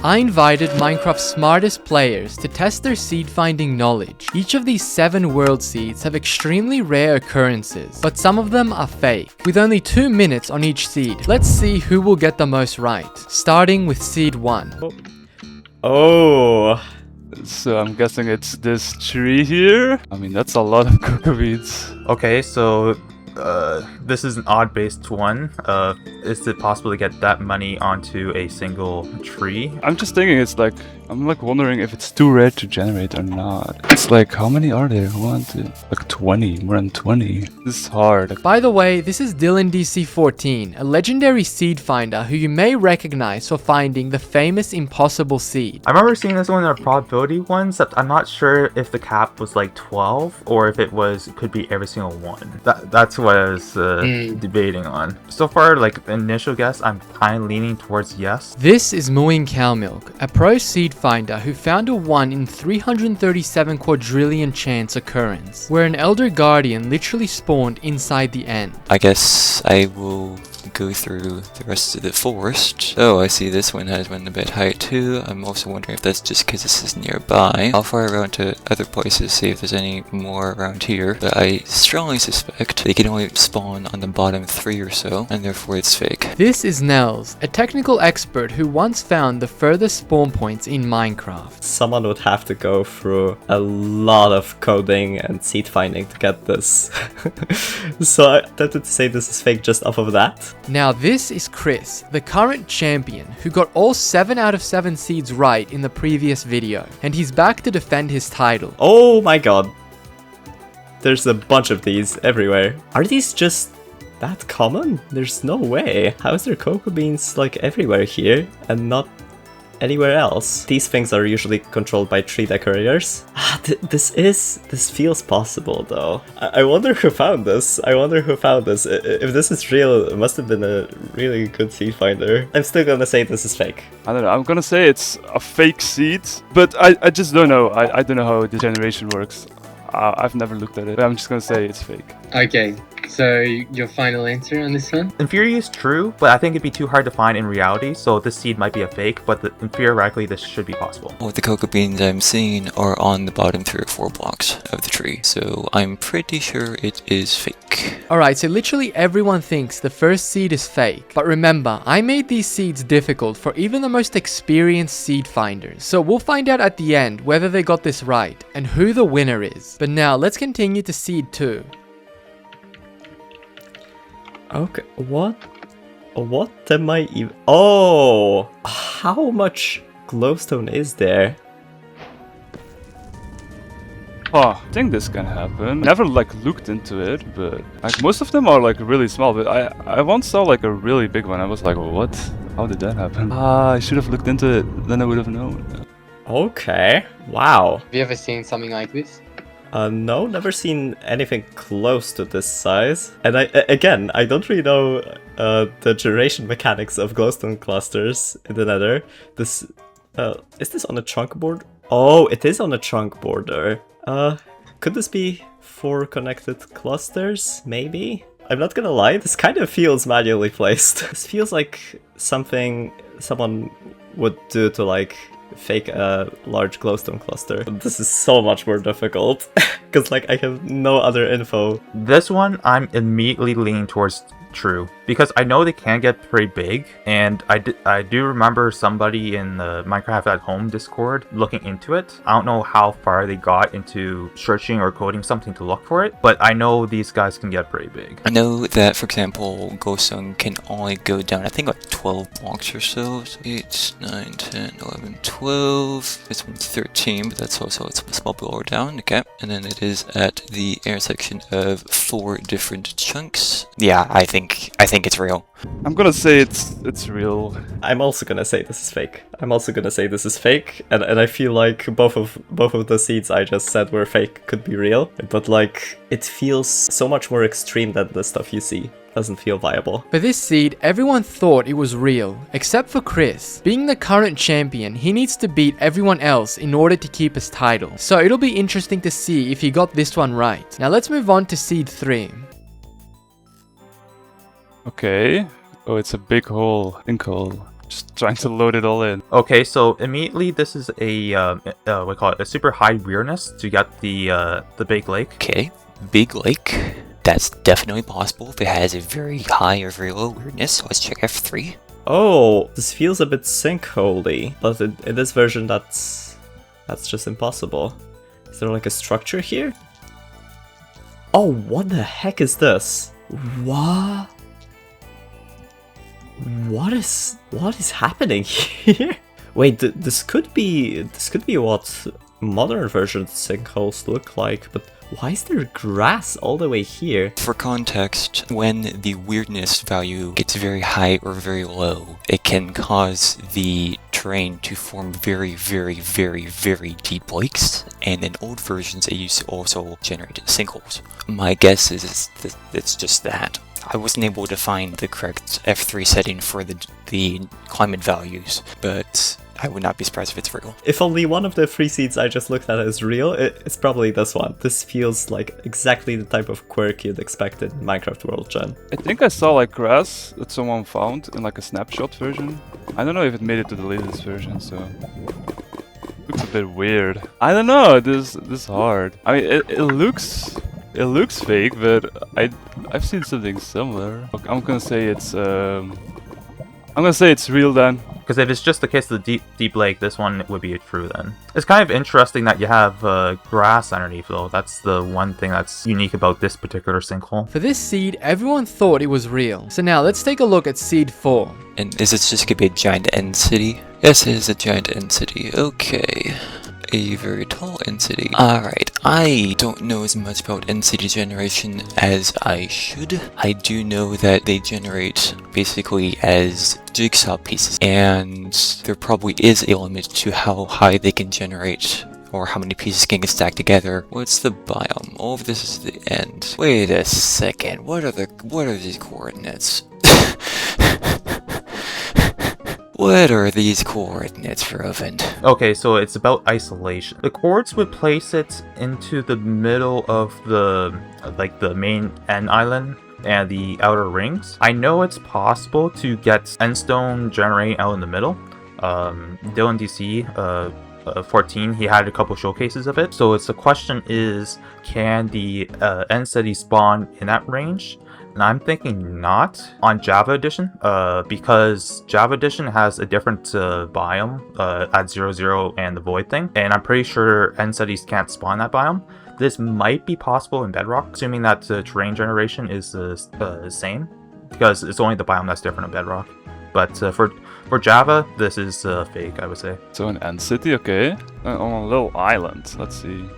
I invited Minecraft's smartest players to test their seed finding knowledge. Each of these 7 world seeds have extremely rare occurrences, but some of them are fake. With only 2 minutes on each seed, let's see who will get the most right. Starting with seed 1. Oh. So I'm guessing it's this tree here. I mean, that's a lot of cocoa beans. Okay, so this is an odd-based one. Is it possible to get that money onto a single tree? I'm just thinking I'm wondering if it's too rare to generate or not. It's like, how many are there? 1, 2, like 20, more than 20. This is hard. By the way, this is Dylan DC14, a legendary seed finder who you may recognize for finding the famous impossible seed. I remember seeing this one in a probability one, except I'm not sure if the cap was like 12 or if it could be every single one. That's what I was debating on. So far, like initial guess, I'm kind of leaning towards yes. This is Mooing Cow Milk, a pro seed finder who found a 1 in 337 quadrillion chance occurrence, where an Elder Guardian literally spawned inside the end. I guess I will go through the rest of the forest. Oh, I see this one has one a bit high too. I'm also wondering if that's just because this is nearby. I'll fire around to other places, see if there's any more around here, but I strongly suspect they can only spawn on the bottom 3 or so, and therefore it's fake. This is Nels, a technical expert who once found the furthest spawn points in Minecraft. Someone would have to go through a lot of coding and seed finding to get this. So I'm tempted to say this is fake just off of that. Now this is Chris, the current champion, who got all 7 out of 7 seeds right in the previous video, and he's back to defend his title. Oh my god. There's a bunch of these everywhere. Are these just that common? There's no way. How is there cocoa beans like everywhere here and not anywhere else? These things are usually controlled by tree decorators. This feels possible though. I wonder who found this. If this is real, it must have been a really good seed finder. I'm still gonna say this is fake. I don't know. I'm gonna say it's a fake seed, but I just don't know. I don't know how the generation works. I've never looked at it. I'm just gonna say it's fake. Okay, so your final answer on this one? In theory, it's true, but I think it'd be too hard to find in reality, so this seed might be a fake, but theoretically, this should be possible. Well, the cocoa beans I'm seeing are on the bottom 3 or 4 blocks of the tree, so I'm pretty sure it is fake. Alright, so literally everyone thinks the first seed is fake, but remember, I made these seeds difficult for even the most experienced seed finders, so we'll find out at the end whether they got this right, and who the winner is. But now, let's continue to seed 2. Okay, what am I even... Oh! How much glowstone is there? Oh, I think this can happen. Never looked into it, but most of them are really small, but I once saw a really big one. I was like, what? How did that happen? I should have looked into it, then I would have known. Okay, wow. Have you ever seen something like this? No, never seen anything close to this size. And I don't really know the generation mechanics of glowstone clusters in the Nether. Is this on a chunk board? Oh, it is on a chunk border. Could this be 4 connected clusters? Maybe? I'm not gonna lie, this kind of feels manually placed. This feels like something someone would do to fake a large glowstone cluster. This is so much more difficult because I have no other info. This one, I'm immediately leaning towards true because I know they can get pretty big, and I do remember somebody in the Minecraft at Home Discord looking into it. I don't know how far they got into searching or coding something to look for it, but I know these guys can get pretty big. I know that, for example, glowstone can only go down, I think 12 blocks or so. So 8, 9, 10, 11, 12. This one's 13, but that's also a small blower down. Okay, and then it is at the intersection of 4 different chunks. Yeah, I think it's real. I'm gonna say it's real. I'm also gonna say this is fake. And I feel like both of the seeds I just said were fake could be real, but it feels so much more extreme than the stuff you see. Doesn't feel viable. For this seed, everyone thought it was real, except for Chris. Being the current champion, he needs to beat everyone else in order to keep his title. So it'll be interesting to see if he got this one right. Now let's move on to seed 3. Okay. Oh, it's a big hole. Sinkhole. Just trying to load it all in. Okay, so immediately this is a what we call it, a super high weirdness to get the big lake. Okay, big lake. That's definitely possible if it has a very high or very low weirdness. Let's check F3. Oh, this feels a bit sinkhole-y, but in this version that's just impossible. Is there like a structure here? Oh, what the heck is this? What? What is happening here? Wait, this could be what modern version sinkholes look like, but why is there grass all the way here? For context, when the weirdness value gets very high or very low, it can cause the terrain to form very, very, very, very deep lakes, and in old versions it used to also generate sinkholes. My guess is it's just that. I wasn't able to find the correct F3 setting for the climate values, but I would not be surprised if it's real. If only one of the free seeds I just looked at is real, it's probably this one. This feels like exactly the type of quirk you'd expect in Minecraft World Gen. I think I saw like grass that someone found in like a snapshot version. I don't know if it made it to the latest version, so looks a bit weird. I don't know. This is hard. I mean, it looks fake, but I've seen something similar. Okay, I'm gonna say it's real then. Because if it's just the case of the deep lake, this one would be true then. It's kind of interesting that you have grass underneath though. That's the one thing that's unique about this particular sinkhole. For this seed, everyone thought it was real. So now let's take a look at seed 4. And is it just gonna be a giant end city? Yes, it is a giant end city. Okay. A very tall end city. Alright, I don't know as much about end city generation as I should. I do know that they generate basically as jigsaw pieces, and there probably is a limit to how high they can generate or how many pieces can get stacked together. What's the biome? All of this is the end. Wait a second, what are these coordinates? What are these coordinates, Rovan? Okay, so it's about isolation. The coords would place it into the middle of the main end island and the outer rings. I know it's possible to get endstone generating out in the middle. Dylan DC 14, he had a couple showcases of it. So the question is, can the end city spawn in that range? And I'm thinking not on Java Edition, because Java Edition has a different biome at 0, and the void thing, and I'm pretty sure end cities can't spawn that biome. This might be possible in Bedrock, assuming that terrain generation is the same, because it's only the biome that's different in Bedrock. But for Java, this is fake, I would say. So an end city, okay. On a little island. Let's see.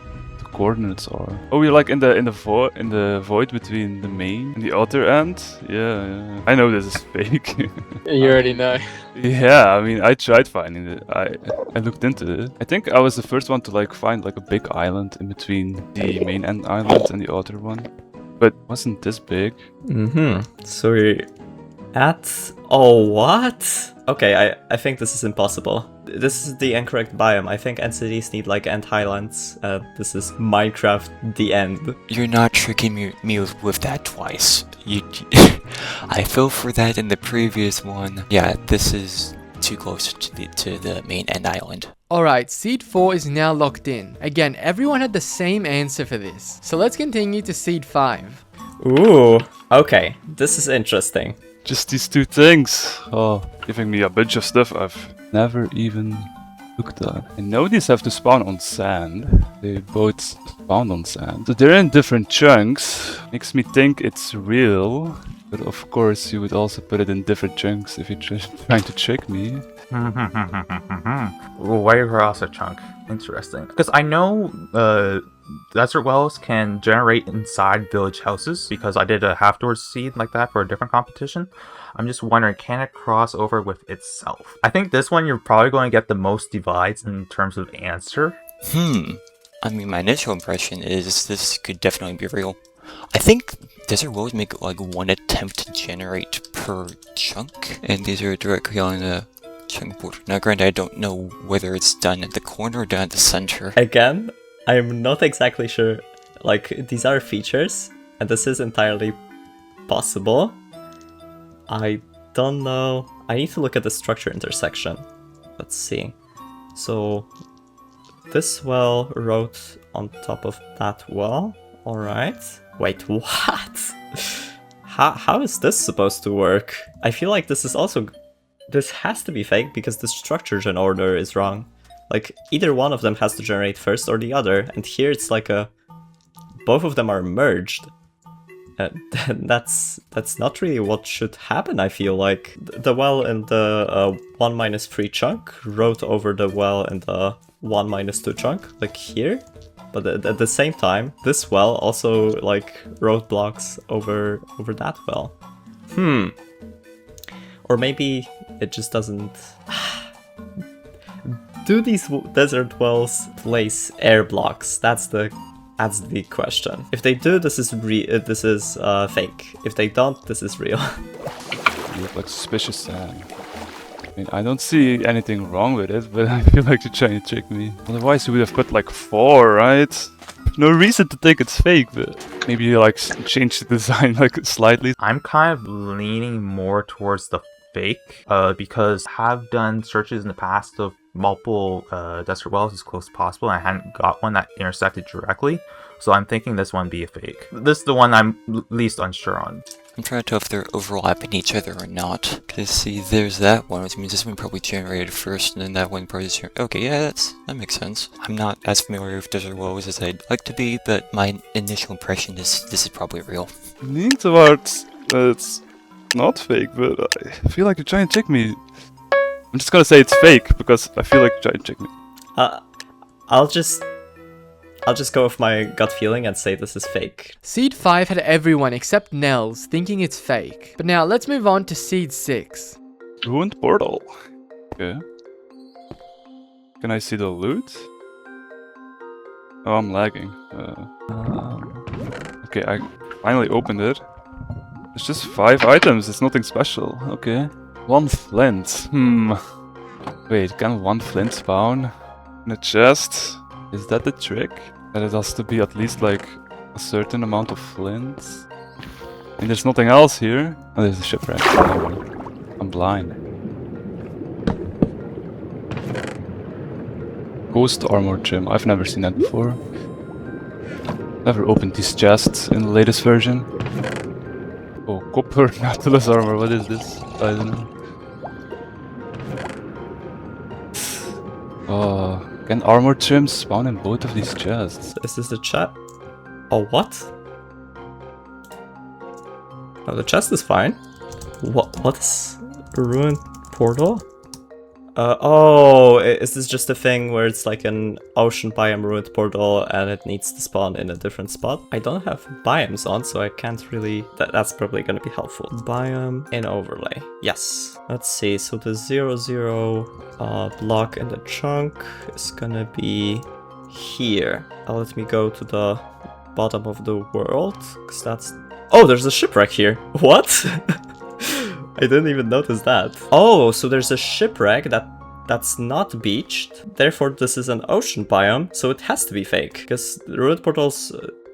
Coordinates are. Oh, we're like in the void between the main and the outer end. Yeah. I know this is fake. You already know. Yeah, I mean, I tried finding it. I looked into it. I think I was the first one to like find like a big island in between the main end island and the outer one, but wasn't this big. So we're at... Oh, what? Okay, I think this is impossible. This is the incorrect biome. I think end cities need like end highlands. This is Minecraft the end. You're not tricking me with that twice. I fell for that in the previous one. Yeah, this is too close to the main end island. Alright, seed 4 is now locked in. Again, everyone had the same answer for this. So let's continue to seed 5. Ooh, okay, this is interesting. Just these two things. Oh, giving me a bunch of stuff I've never even looked at. I know these have to spawn on sand. They both spawn on sand. So they're in different chunks. Makes me think it's real. But of course, you would also put it in different chunks if you're trying to trick me. Way across a chunk. Interesting. Because I know desert wells can generate inside village houses, because I did a half-door seed like that for a different competition. I'm just wondering, can it cross over with itself? I think this one you're probably going to get the most divides in terms of answer. I mean, my initial impression is this could definitely be real. I think desert wells make like one attempt to generate per chunk, and these are directly on the chunk border. Now granted, I don't know whether it's done at the corner or done at the center. Again, I'm not exactly sure. Like, these are features, and this is entirely possible. I don't know. I need to look at the structure intersection. Let's see. So this well wrote on top of that well. Alright. Wait, what? How is this supposed to work? I feel like this is also... This has to be fake because the structure gen order is wrong. Like, either one of them has to generate first or the other, and here it's like a... Both of them are merged. That's not really what should happen, I feel like. The well in the 1 - 3 chunk wrote over the well in the 1 - 2 chunk, like here. But at the same time, this well also like wrote blocks over that well. Or maybe it just doesn't... Do these desert wells place air blocks? That's the question. If they do, this is fake. If they don't, this is real. You look like suspicious sand. I mean, I don't see anything wrong with it, but I feel like you're trying to trick me. Otherwise, you would have put like 4, right? No reason to think it's fake, but maybe you like change the design like slightly. I'm kind of leaning more towards the fake, because I have done searches in the past of multiple desert wells as close as possible, and I hadn't got one that intersected directly. So I'm thinking this one be a fake. This is the one I'm least unsure on. I'm trying to tell if they're overlapping each other or not. Cause see, there's that one, which means this one probably generated first, and then that one probably generated. Okay, yeah, that makes sense. I'm not as familiar with desert wells as I'd like to be, but my initial impression is this is probably real. Leaning towards it's not fake, but I feel like you're trying to trick me. I'm just gonna say it's fake because I feel like you're trying to trick me. I'll just go with my gut feeling and say this is fake. Seed 5 had everyone except Nels thinking it's fake. But now let's move on to Seed 6. Ruined portal. Okay. Can I see the loot? Oh, I'm lagging. Okay, I finally opened it. It's just 5 items, it's nothing special. Okay. 1 flint. Wait, can 1 flint spawn in a chest? Is that the trick? That it has to be at least like a certain amount of flints? And there's nothing else here. Oh, there's a shipwreck. I'm blind. Ghost armor gem. I've never seen that before. Never opened these chests in the latest version. Oh, copper nautilus armor. What is this? I don't know. Oh, can armor trims spawn in both of these chests? Is this the chest? Oh, what? Oh, the chest is fine. What's a ruined portal? Oh, is this just a thing where it's like an ocean biome ruined portal and it needs to spawn in a different spot? I don't have biomes on, so I can't really... That's probably gonna be helpful. Biome in overlay. Yes. Let's see, so the 0, block in the chunk is gonna be here. Let me go to the bottom of the world, because that's... Oh, there's a shipwreck here. What? I didn't even notice that. Oh, so there's a shipwreck that's not beached. Therefore, this is an ocean biome, so it has to be fake. Because the ruined portals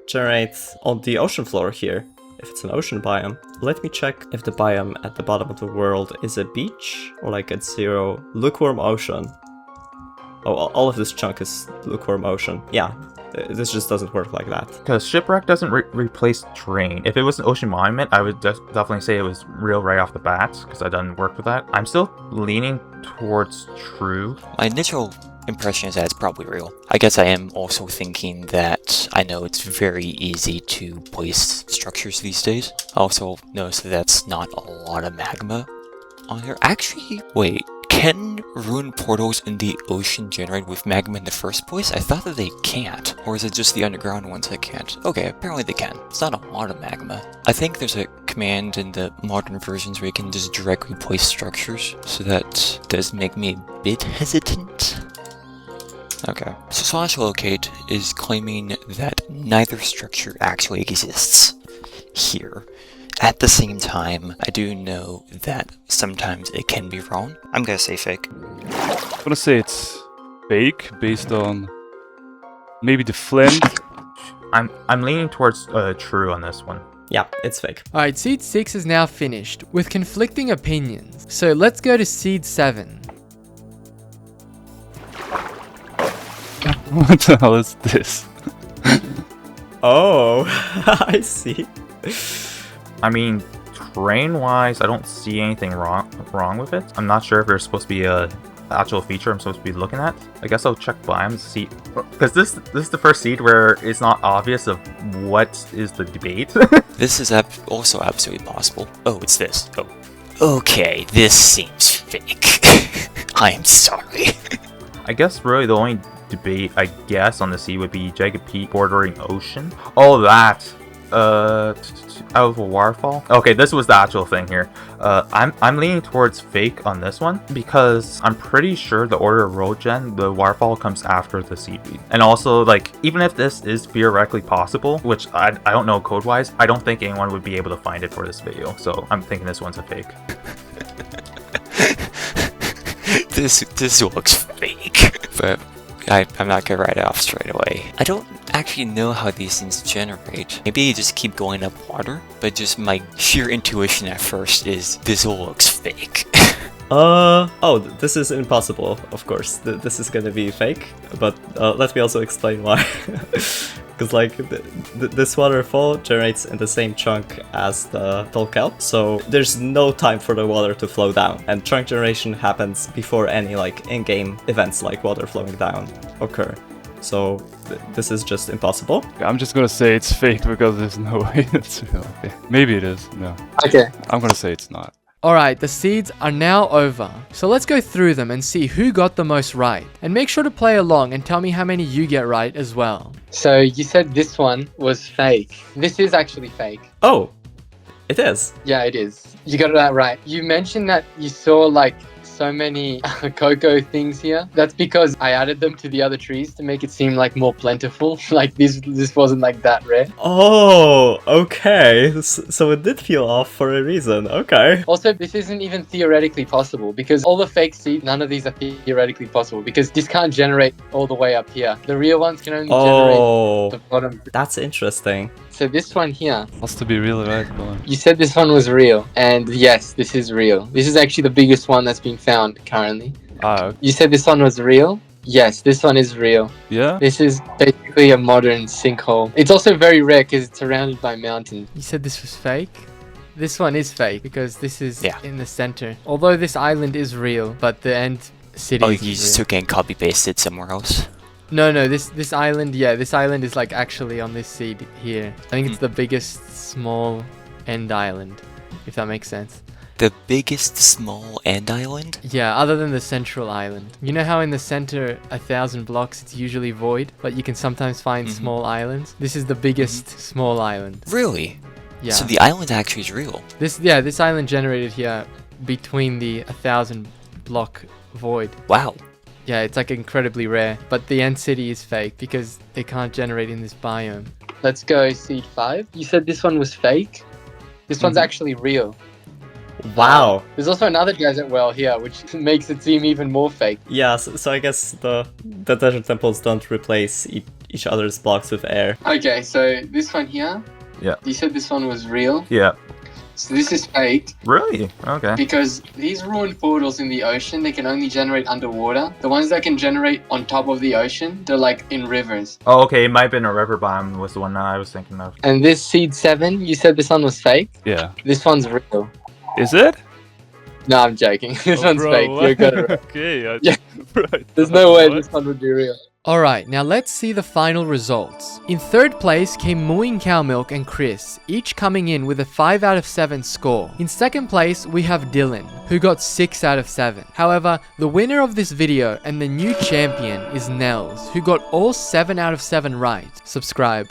generate on the ocean floor here, if it's an ocean biome. Let me check if the biome at the bottom of the world is a beach, or like at 0. Lukewarm ocean. Oh, all of this chunk is lukewarm ocean. Yeah. This just doesn't work like that. Because shipwreck doesn't replace terrain. If it was an ocean monument, I would definitely say it was real right off the bat, because I done work with that. I'm still leaning towards true. My initial impression is that it's probably real. I guess I am also thinking that I know it's very easy to place structures these days. I also notice that that's not a lot of magma on here. Actually, wait. Can ruined portals in the ocean generate with magma in the first place? I thought that they can't. Or is it just the underground ones that can't? Okay, apparently they can. It's not a lot of magma. I think there's a command in the modern versions where you can just directly place structures, so that does make me a bit hesitant. Okay, so slash locate is claiming that neither structure actually exists here. At the same time, I do know that sometimes it can be wrong. I'm gonna say fake. I'm gonna say it's fake based on maybe the flint. I'm leaning towards true on this one. Yeah, it's fake. Alright, seed 6 is now finished, with conflicting opinions. So let's go to seed 7. What the hell is this? Oh, I see. I mean, terrain-wise, I don't see anything wrong with it. I'm not sure if there's supposed to be a actual feature I'm supposed to be looking at. I guess I'll check biomes to see, because this is the first seed where it's not obvious of what is the debate. This is also absolutely possible. Oh, it's this. Oh. Okay, this seems fake. I am sorry. I guess really the only debate, I guess, on the sea would be Jagged Peak bordering ocean. Oh, that. Out of a waterfall. Okay, this was the actual thing here. I'm leaning towards fake on this one because I'm pretty sure the order of road gen, the waterfall comes after the seaweed. And also, like, even if this is theoretically possible, which I don't know code wise, I don't think anyone would be able to find it for this video. So I'm thinking this one's a fake. This looks fake. But I'm not gonna write it off straight away. I don't actually know how these things generate. Maybe you just keep going up water, but just my sheer intuition at first is this all looks fake. This is impossible, of course. This is gonna be fake, but let me also explain why. Because, like, this waterfall generates in the same chunk as the tall kelp, so there's no time for the water to flow down, and chunk generation happens before any, like, in-game events like water flowing down occur. So this is just impossible. I'm just gonna say it's fake because there's no way it's real. Okay. Maybe it is. No. Okay. I'm gonna say it's not. Alright, the seeds are now over. So let's go through them and see who got the most right. And make sure to play along and tell me how many you get right as well. So you said this one was fake. This is actually fake. Oh, it is. Yeah, it is. You got that right. You mentioned that you saw like so many cocoa things here. That's because I added them to the other trees to make it seem like more plentiful. Like this wasn't like that rare. Oh, okay. So it did feel off for a reason. Okay. Also, this isn't even theoretically possible because all the fake seeds, none of these are theoretically possible because this can't generate all the way up here. The real ones can only generate the bottom. That's interesting. So this one here, Has to be real, right? Go on. you said this one was real, and yes, this is real. This is actually the biggest one that's been found currently. Okay. You said this one was real? Yes, this one is real. Yeah? This is basically a modern sinkhole. It's also very rare because it's surrounded by mountains. You said this was fake? This one is fake because this is Yeah. in the center. Although this island is real, but the end city Oh, is you just real. took and copy pasted somewhere else. No, this island, yeah, this island is like actually on this seed here. I think it's the biggest small end island, if that makes sense. The biggest small end island? Yeah, other than the central island. You know how in the center, 1,000 blocks, it's usually void, but you can sometimes find small islands? This is the biggest small island. Really? Yeah. So the island actually is real. This island generated here between the 1,000 block void. Wow. Yeah, it's like incredibly rare, but the end city is fake because they can't generate in this biome. Let's go seed 5. You said this one was fake? This one's actually real. Wow. There's also another desert well here, which makes it seem even more fake. Yeah, so I guess the desert temples don't replace each other's blocks with air. Okay, so this one here. Yeah. You said this one was real. Yeah. So this is fake Really? Okay. because these ruined portals in the ocean, they can only generate underwater. The ones that can generate on top of the ocean, they're like in rivers. Oh, okay. It might have been a river biome was the one that I was thinking of. And this seed 7, you said this one was fake? Yeah. This one's real. Is it? No, I'm joking. This Oh, one's bro, fake. what? You got it right. Okay. Yeah. Right. There's no way What? this one would be real. Alright, now let's see the final results. In third place came Mooing Cow Milk and Chris, each coming in with a 5 out of 7 score. In second place, we have Dylan, who got 6 out of 7. However, the winner of this video and the new champion is Nels, who got all 7 out of 7 right. Subscribe.